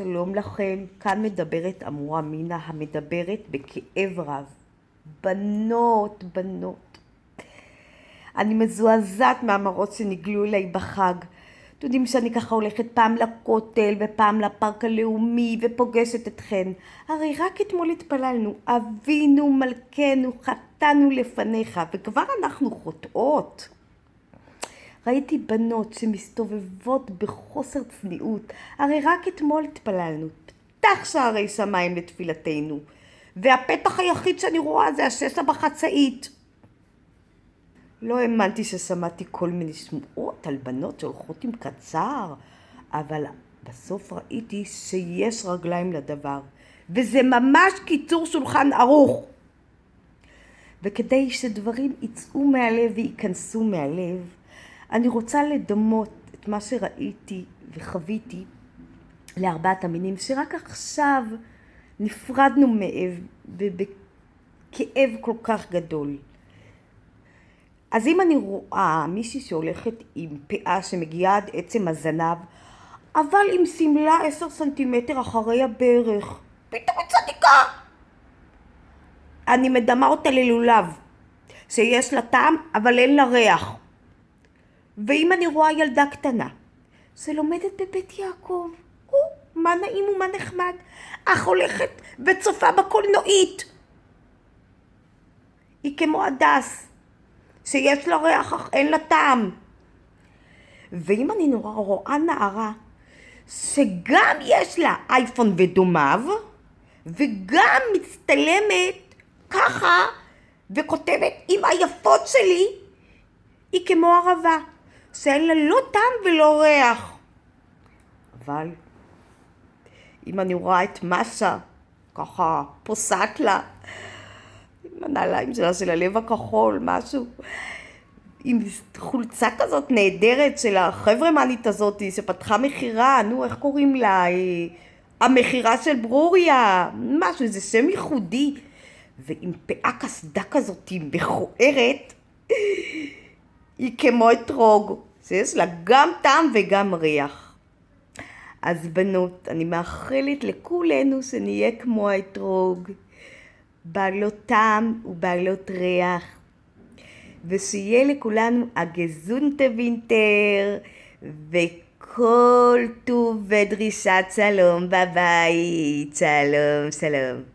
שלום לכם, כאן מדברת אמורה מינה המדברת בכאב רב. בנות, בנות. אני מזועזעת מהמראות שנגלו אליי בחג. אתם יודעים שאני ככה הולכת פעם לכותל ופעם לפארק הלאומי ופוגשת אתכן. הרי רק אתמול התפללנו, אבינו מלכנו חטאנו לפניך, וכבר אנחנו חוטאות. ראיתי בנות שמסתובבות בחוסר צניעות, הרי רק אתמול התפללנו, פתח שערי שמיים לתפילתנו, והפתח היחיד שאני רואה זה השסע בחצאית. לא האמנתי ששמעתי כל מיני שמועות על בנות שהולכות עם קצר, אבל בסוף ראיתי שיש רגליים לדבר, וזה ממש קיצור שולחן ערוך. וכדי שדברים יצאו מהלב וייכנסו מהלב, אני רוצה לדמות את מה שראיתי וחוויתי לארבעת המינים, שרק עכשיו נפרדנו מהם ובכאב כל כך גדול. אז אם אני רואה מישהי שהולכת עם פאה שמגיעה עד עצם הזנב, אבל עם סמלה 10 סנטימטר אחרי הברך, פתאום היא צדיקה. אני מדמה אותה ללולב, שיש לה טעם אבל אין לה ריח. ואם אני רואה ילדה קטנה שלומדת בבית יעקב, מה נעים ומה נחמד, אך הולכת וצופה בקולנועית. היא כמו הדס, שיש לה ריח אך אין לה טעם. ואם אני רואה נערה שגם יש לה אייפון ודומיו, וגם מצטלמת ככה וכותבת עם היפות שלי, היא כמו ערבה, שאין לה לא טעם ולא ריח. אבל אם אני רואה את מסה, ככה פוסעת לה, עם הנעליים שלה של הלב הכחול, משהו, עם חולצה כזאת נהדרת של החברמנית הזאת שפתחה מחירה, איך קוראים לה? המחירה של ברוריה, משהו, איזה שם ייחודי, ועם פאה כסדה כזאת מכוערת, היא כמו אתרוג, שיש לה גם טעם וגם ריח. אז בנות, אני מאחלת לכולנו שנהיה כמו האתרוג, בעלות טעם ובעלות ריח, ושיהיה לכולנו הגזונטה וינטר, וכל טוב ודרישת שלום בבית. שלום, שלום.